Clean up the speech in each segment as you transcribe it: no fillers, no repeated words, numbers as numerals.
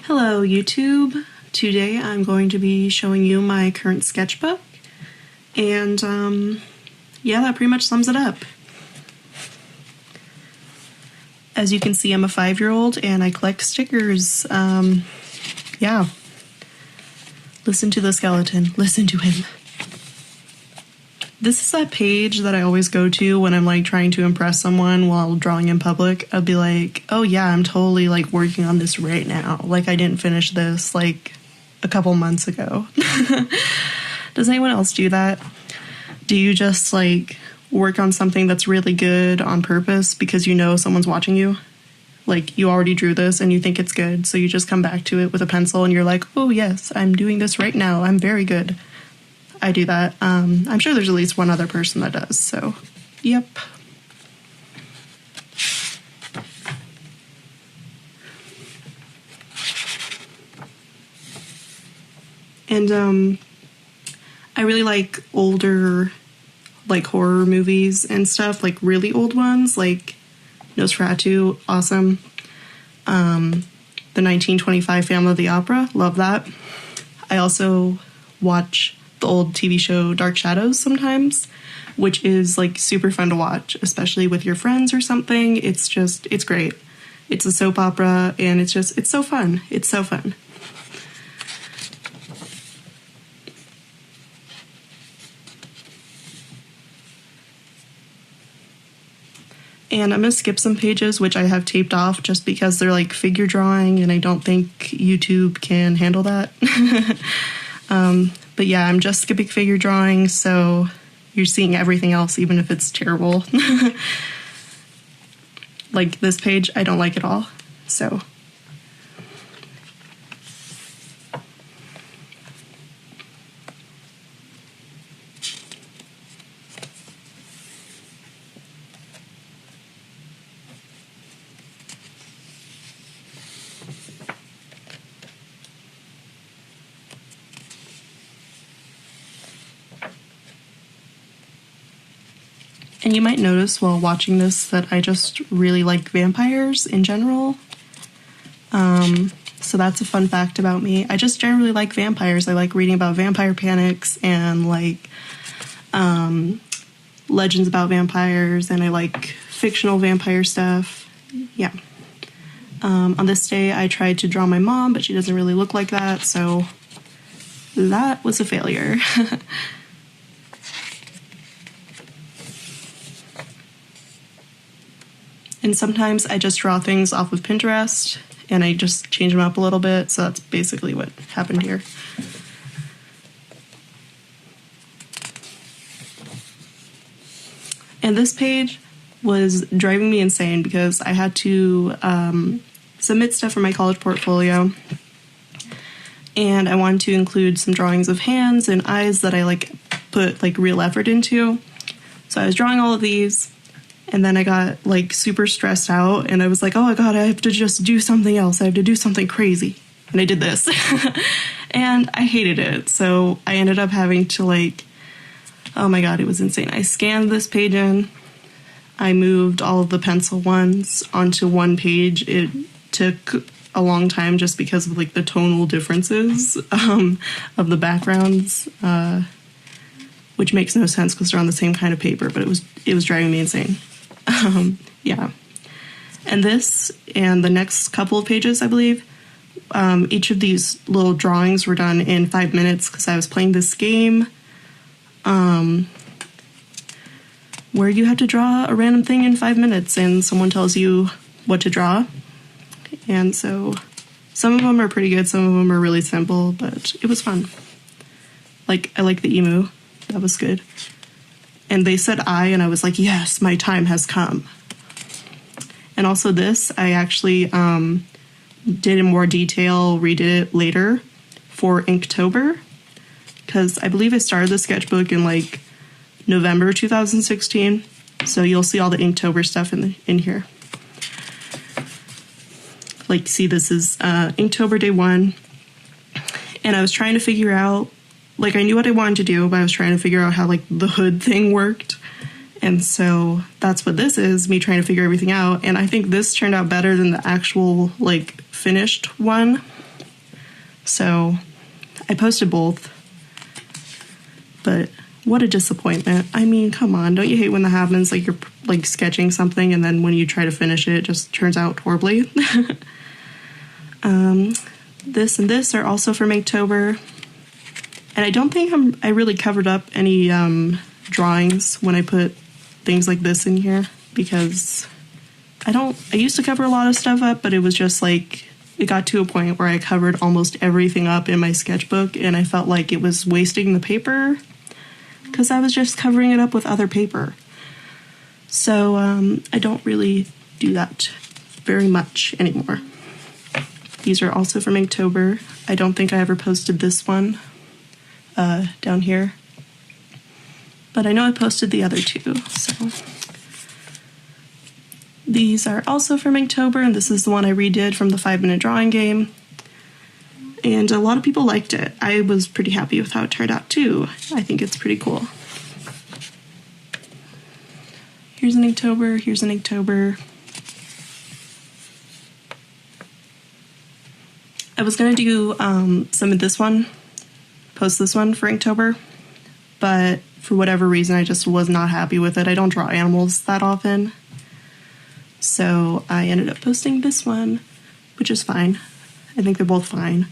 Hello YouTube. Today I'm going to be showing you my current sketchbook, and yeah, that pretty much sums it up. As you can see, I'm a 5-year-old and I collect stickers. Yeah. Listen to the skeleton. Listen to him. This is that page that I always go to when I'm like trying to impress someone while drawing in public. I'll be like, oh yeah, I'm totally like working on this right now. Like I didn't finish this like a couple months ago. Does anyone else do that? Do you just like work on something that's really good on purpose because you know someone's watching you? Like you already drew this and you think it's good, so you just come back to it with a pencil and you're like, oh yes, I'm doing this right now. I'm very good. I do that. I'm sure there's at least one other person that does, so yep. And I really like older like horror movies and stuff, like really old ones, like Nosferatu, awesome. The 1925 Phantom of the Opera, love that. I also watch the old TV show Dark Shadows sometimes, which is like super fun to watch, especially with your friends or something. It's great. It's a soap opera and it's so fun. It's so fun. And I'm going to skip some pages which I have taped off just because they're like figure drawing and I don't think YouTube can handle that. But yeah, I'm just skipping figure drawing, so you're seeing everything else even if it's terrible. Like this page, I don't like at all, so. And you might notice while watching this that I just really like vampires in general. So that's a fun fact about me. I just generally like vampires. I like reading about vampire panics and like legends about vampires, and I like fictional vampire stuff. Yeah. On this day I tried to draw my mom, but she doesn't really look like that, so that was a failure. And sometimes I just draw things off of Pinterest and I just change them up a little bit, so that's basically what happened here. And this page was driving me insane because I had to submit stuff for my college portfolio, and I wanted to include some drawings of hands and eyes that I like put like real effort into. So I was drawing all of these. And then I got like super stressed out and I was like, oh my god, I have to just do something else. I have to do something crazy. And I did this. And I hated it. So I ended up having to like, oh my god, it was insane. I scanned this page in. I moved all of the pencil ones onto one page. It took a long time just because of like the tonal differences of the backgrounds, which makes no sense because they're on the same kind of paper, but it was driving me insane. Yeah. And this and the next couple of pages, I believe, each of these little drawings were done in 5 minutes because I was playing this game where you have to draw a random thing in 5 minutes and someone tells you what to draw. And so some of them are pretty good, some of them are really simple, but it was fun. Like, I like the emu. That was good. And they said I, and I was like, yes, my time has come. And also this, I actually did in more detail, redid it later for Inktober, because I believe I started the sketchbook in like November 2016. So you'll see all the Inktober stuff in here. Like, see, this is Inktober day 1. And I was trying to figure out, like, I knew what I wanted to do, but I was trying to figure out how, like, the hood thing worked. And so that's what this is, me trying to figure everything out. And I think this turned out better than the actual, like, finished one. So I posted both, but what a disappointment. I mean, come on, don't you hate when that happens? Like, you're like sketching something and then when you try to finish it, it just turns out horribly. This and this are also from Inktober. And I don't think I really covered up any drawings when I put things like this in here, because I used to cover a lot of stuff up, but it was just like, it got to a point where I covered almost everything up in my sketchbook, and I felt like it was wasting the paper because I was just covering it up with other paper. So I don't really do that very much anymore. These are also from Inktober. I don't think I ever posted this one down here, but I know I posted the other two. So these are also from Inktober, and this is the one I redid from the 5-minute drawing game. And a lot of people liked it. I was pretty happy with how it turned out too. I think it's pretty cool. Here's an Inktober, here's an Inktober. I was gonna do some of this one, post this one for Inktober, but for whatever reason I just was not happy with it. I don't draw animals that often, so I ended up posting this one, which is fine. I think they're both fine.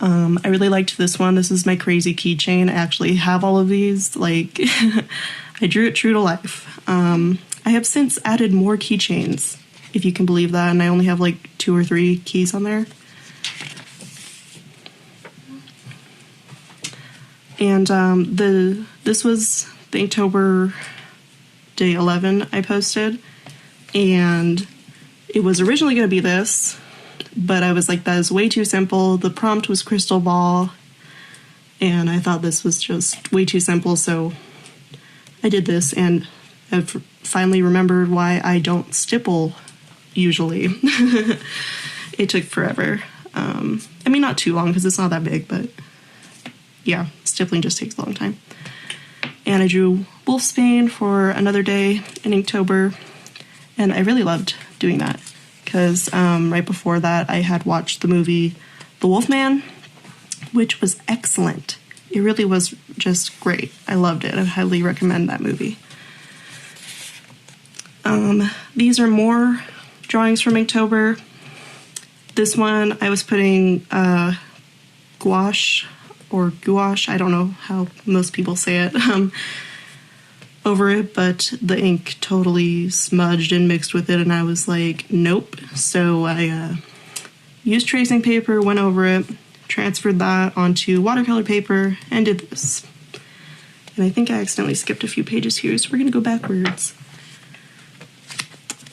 I really liked this one. This is my crazy keychain. I actually have all of these. Like, I drew it true to life. I have since added more keychains, if you can believe that, and I only have like 2 or 3 keys on there. And this was the Inktober day 11 I posted, and it was originally going to be this, but I was like, that is way too simple. The prompt was crystal ball, and I thought this was just way too simple, so I did this, and I've finally remembered why I don't stipple usually. It took forever. I mean, not too long because it's not that big, but yeah, stippling just takes a long time. And I drew Wolfsbane for another day in Inktober, and I really loved doing that because right before that I had watched the movie The Wolfman, which was excellent. It really was just great. I loved it. I highly recommend that movie. These are more drawings from Inktober. This one I was putting gouache, or gouache, I don't know how most people say it, over it, but the ink totally smudged and mixed with it, and I was like, nope. So I used tracing paper, went over it, transferred that onto watercolor paper, and did this. And I think I accidentally skipped a few pages here, so we're gonna go backwards.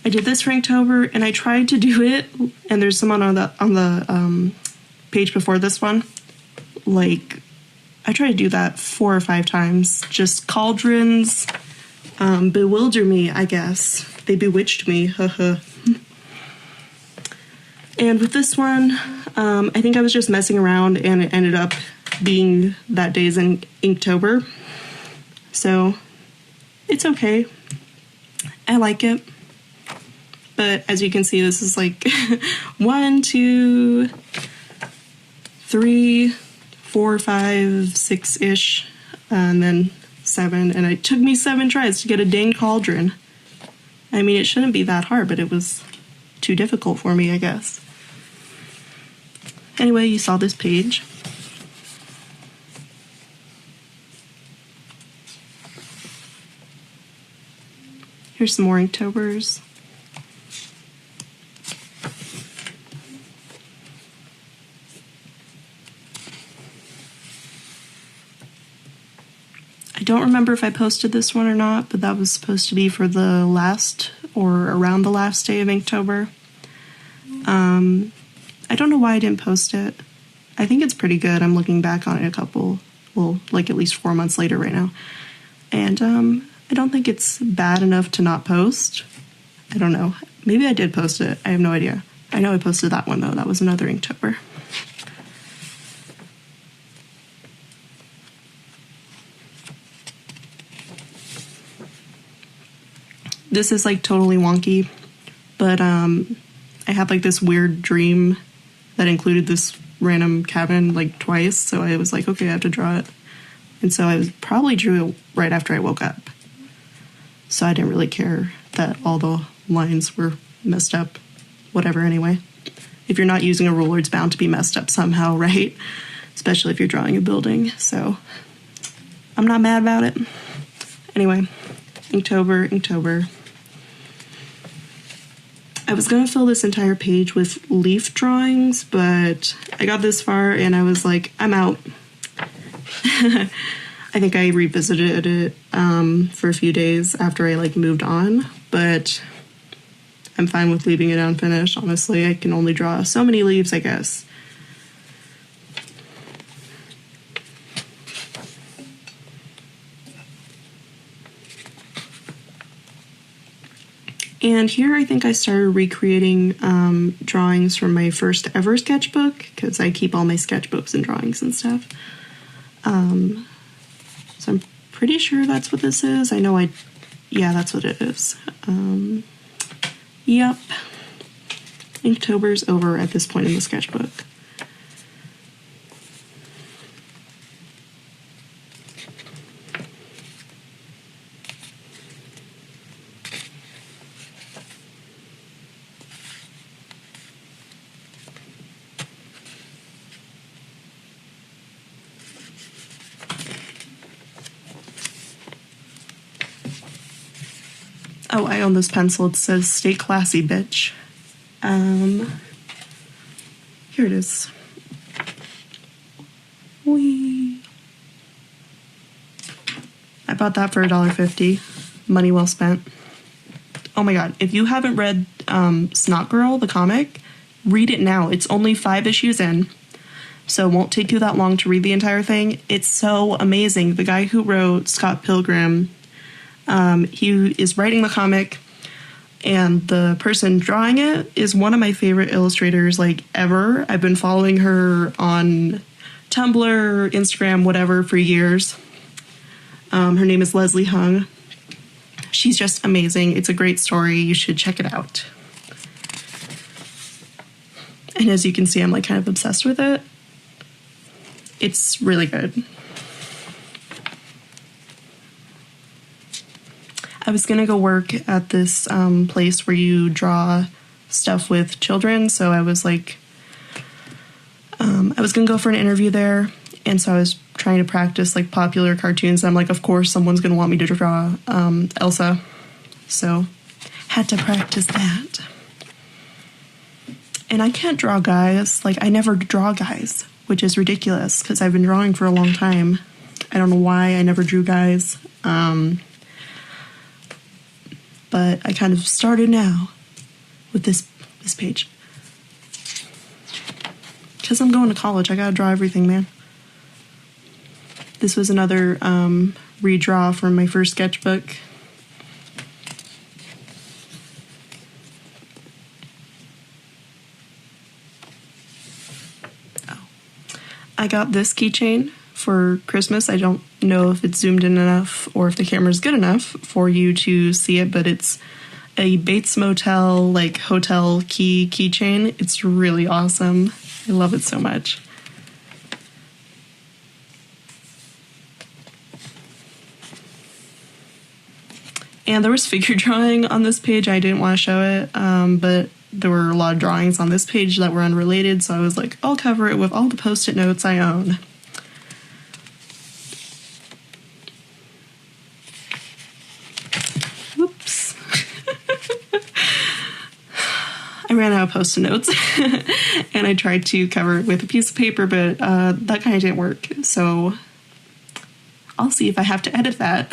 I did this for Inktober, and I tried to do it, and there's someone on the page before this one. Like, I tried to do that 4 or 5 times. Just cauldrons bewilder me, I guess. They bewitched me, haha. And with this one, I think I was just messing around, and it ended up being that day's in Inktober. So, it's okay. I like it. But as you can see, this is like 1, 2, 3, 4, 5, 6-ish, and then 7. And it took me 7 tries to get a dang cauldron. I mean, it shouldn't be that hard, but it was too difficult for me, I guess. Anyway, you saw this page. Here's some more Inktober's. I don't remember if I posted this one or not, but that was supposed to be for the last or around the last day of Inktober. I don't know why I didn't post it. I think it's pretty good. I'm looking back on it like at least 4 months later right now. And I don't think it's bad enough to not post. I don't know. Maybe I did post it. I have no idea. I know I posted that one though. That was another Inktober. This is like totally wonky, but I had like this weird dream that included this random cabin like twice, so I was like, okay, I have to draw it. And so I probably drew it right after I woke up. So I didn't really care that all the lines were messed up. Whatever, anyway. If you're not using a ruler, it's bound to be messed up somehow, right? Especially if you're drawing a building. So I'm not mad about it. Anyway, Inktober. I was going to fill this entire page with leaf drawings, but I got this far and I was like, I'm out. I think I revisited it for a few days after I like moved on, but I'm fine with leaving it unfinished. Honestly, I can only draw so many leaves, I guess. And here I think I started recreating drawings from my first ever sketchbook, because I keep all my sketchbooks and drawings and stuff. So I'm pretty sure that's what this is. Yeah, that's what it is. Yep. Inktober's over at this point in the sketchbook. Oh, I own this pencil. It says, "Stay classy, bitch." Here it is. Whee! I bought that for $1.50. Money well spent. Oh my god, if you haven't read Snot Girl, the comic, read it now. It's only 5 issues in, so it won't take you that long to read the entire thing. It's so amazing. The guy who wrote Scott Pilgrim, he is writing the comic, and the person drawing it is one of my favorite illustrators, like, ever. I've been following her on Tumblr, Instagram, whatever, for years. Her name is Leslie Hung. She's just amazing. It's a great story. You should check it out. And as you can see, I'm, like, kind of obsessed with it. It's really good. I was gonna go work at this place where you draw stuff with children, so I was like, I was gonna go for an interview there, and so I was trying to practice like popular cartoons. I'm like, of course someone's gonna want me to draw Elsa, so had to practice that. And I can't draw guys. Like, I never draw guys, which is ridiculous because I've been drawing for a long time. I don't know why I never drew guys. But I kind of started now with this page. Because I'm going to college, I gotta draw everything, man. This was another redraw from my first sketchbook. Oh. I got this keychain for Christmas. I don't know if it's zoomed in enough or if the camera's good enough for you to see it, but it's a Bates Motel, like, hotel keychain. It's really awesome. I love it so much. And there was figure drawing on this page. I didn't want to show it, but there were a lot of drawings on this page that were unrelated, so I was like, I'll cover it with all the Post-it notes I own. Whoops. I ran out of Post-it notes, and I tried to cover it with a piece of paper, but that kind of didn't work, so I'll see if I have to edit that.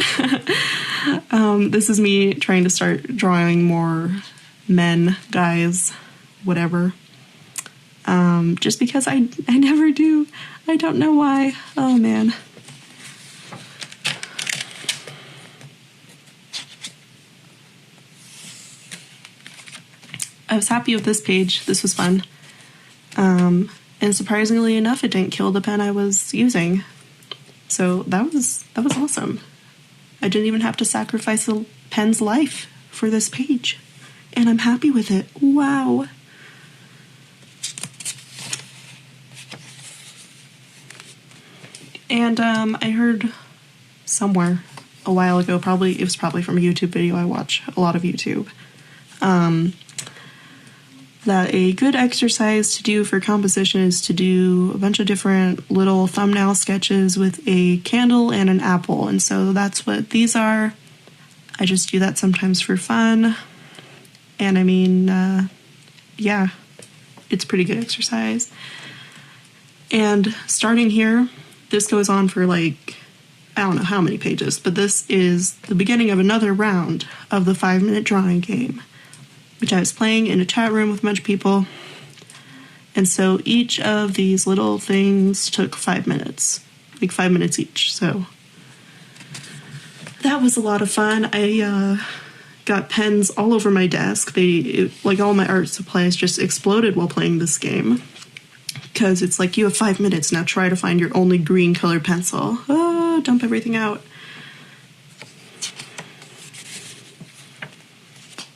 This is me trying to start drawing more men, guys, whatever. Just because I never do. I don't know why. Oh, man. I was happy with this page. This was fun. And surprisingly enough, it didn't kill the pen I was using. So that was awesome. I didn't even have to sacrifice the pen's life for this page. And I'm happy with it. Wow. And I heard somewhere a while ago, it was probably from a YouTube video, I watch a lot of YouTube, that a good exercise to do for composition is to do a bunch of different little thumbnail sketches with a candle and an apple. And so that's what these are. I just do that sometimes for fun. And I mean, yeah, it's pretty good exercise. And starting here, this goes on for like, I don't know how many pages, but this is the beginning of another round of the 5-minute drawing game, which I was playing in a chat room with a bunch of people. And so each of these little things took 5 minutes, like 5 minutes each. So that was a lot of fun. I got pens all over my desk. Like all my art supplies just exploded while playing this game. Because it's like, you have 5 minutes, now try to find your only green colored pencil. Oh, dump everything out.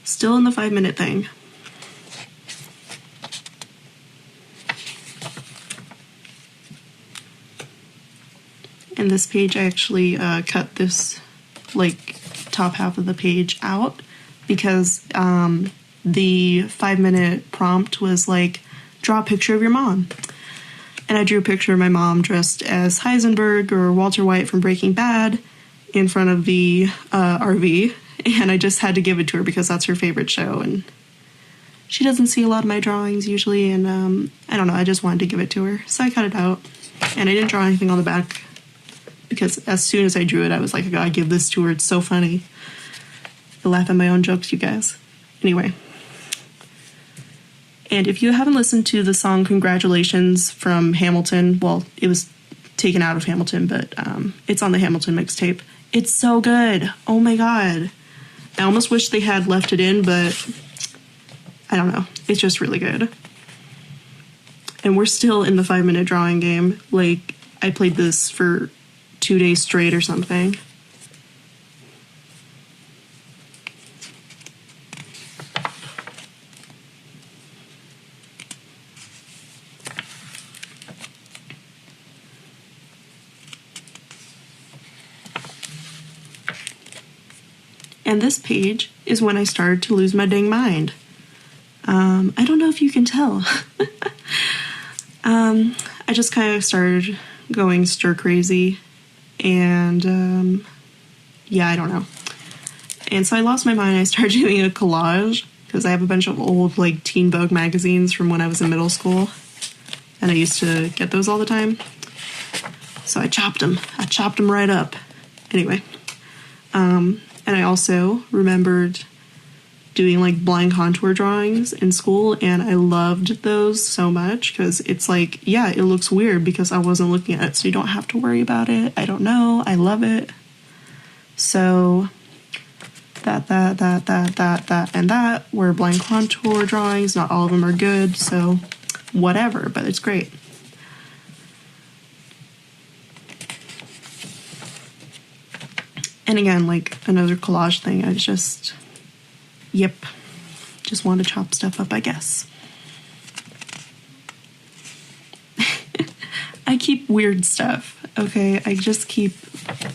Still in the 5-minute thing. And this page, I actually cut this, like, top half of the page out because the 5-minute prompt was like, draw a picture of your mom. And I drew a picture of my mom dressed as Heisenberg or Walter White from Breaking Bad in front of the RV. And I just had to give it to her because that's her favorite show. And she doesn't see a lot of my drawings usually. And I don't know, I just wanted to give it to her. So I cut it out. And I didn't draw anything on the back because as soon as I drew it, I was like, I gotta give this to her. It's so funny. I laugh at my own jokes, you guys. Anyway. And if you haven't listened to the song Congratulations from Hamilton, well, it was taken out of Hamilton, but it's on the Hamilton mixtape. It's so good. Oh my god. I almost wish they had left it in, but I don't know. It's just really good. And we're still in the 5-minute drawing game. Like, I played this for 2 days straight or something. And this page is when I started to lose my dang mind. I don't know if you can tell. I just kind of started going stir crazy. And yeah, I don't know. And so I lost my mind. I started doing a collage because I have a bunch of old like Teen Vogue magazines from when I was in middle school. And I used to get those all the time. So I chopped them. I chopped them right up. Anyway. And I also remembered doing like blind contour drawings in school, and I loved those so much because it's like, yeah, it looks weird because I wasn't looking at it, so you don't have to worry about it. I don't know. I love it. So that, and that were blind contour drawings. Not all of them are good, so whatever, but it's great. And again, like another collage thing, I just want to chop stuff up, I guess. I keep weird stuff, okay? I just keep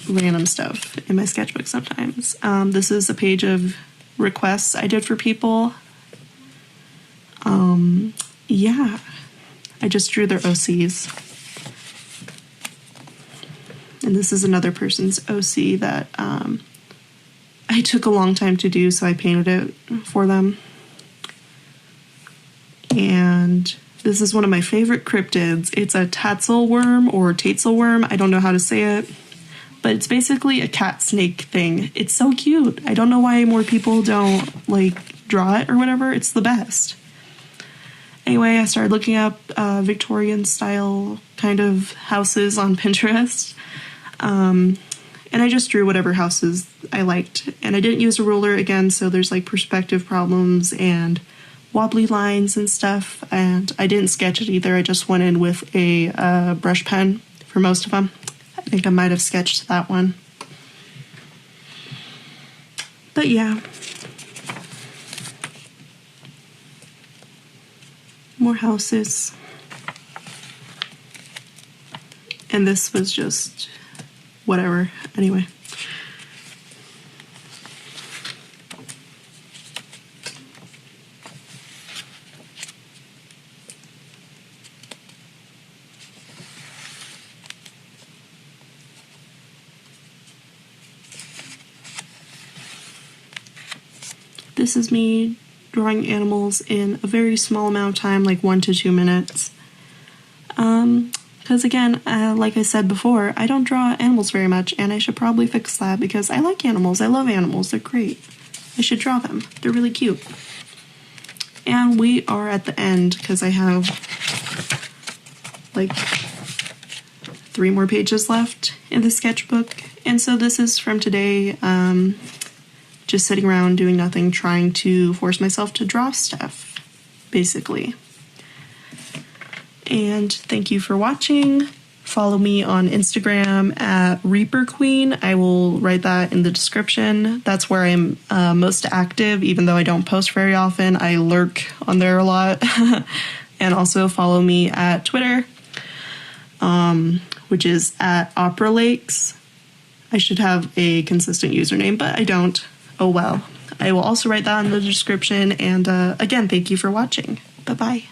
random stuff in my sketchbook sometimes. This is a page of requests I did for people. Yeah, I just drew their OCs. And this is another person's OC that I took a long time to do, so I painted it for them. And this is one of my favorite cryptids. It's a tatzelworm or tatzelworm. I don't know how to say it. But it's basically a cat snake thing. It's so cute. I don't know why more people don't, like, draw it or whatever. It's the best. Anyway, I started looking up Victorian-style kind of houses on Pinterest. And I just drew whatever houses I liked. And I didn't use a ruler again, so there's like perspective problems and wobbly lines and stuff. And I didn't sketch it either. I just went in with a brush pen for most of them. I think I might have sketched that one. But yeah. More houses. And this was just whatever. Anyway. This is me drawing animals in a very small amount of time, like 1 to 2 minutes. Because again, like I said before, I don't draw animals very much, and I should probably fix that because I like animals. I love animals. They're great. I should draw them. They're really cute. And we are at the end because I have like 3 more pages left in the sketchbook. And so this is from today. Just sitting around doing nothing, trying to force myself to draw stuff, basically. And thank you for watching. Follow me on Instagram at Reaper Queen. I will write that in the description. That's where I'm most active, even though I don't post very often. I lurk on there a lot. And also follow me at Twitter, which is at Opera Lakes. I should have a consistent username, but I don't. Oh well. I will also write that in the description. And again, thank you for watching. Bye-bye.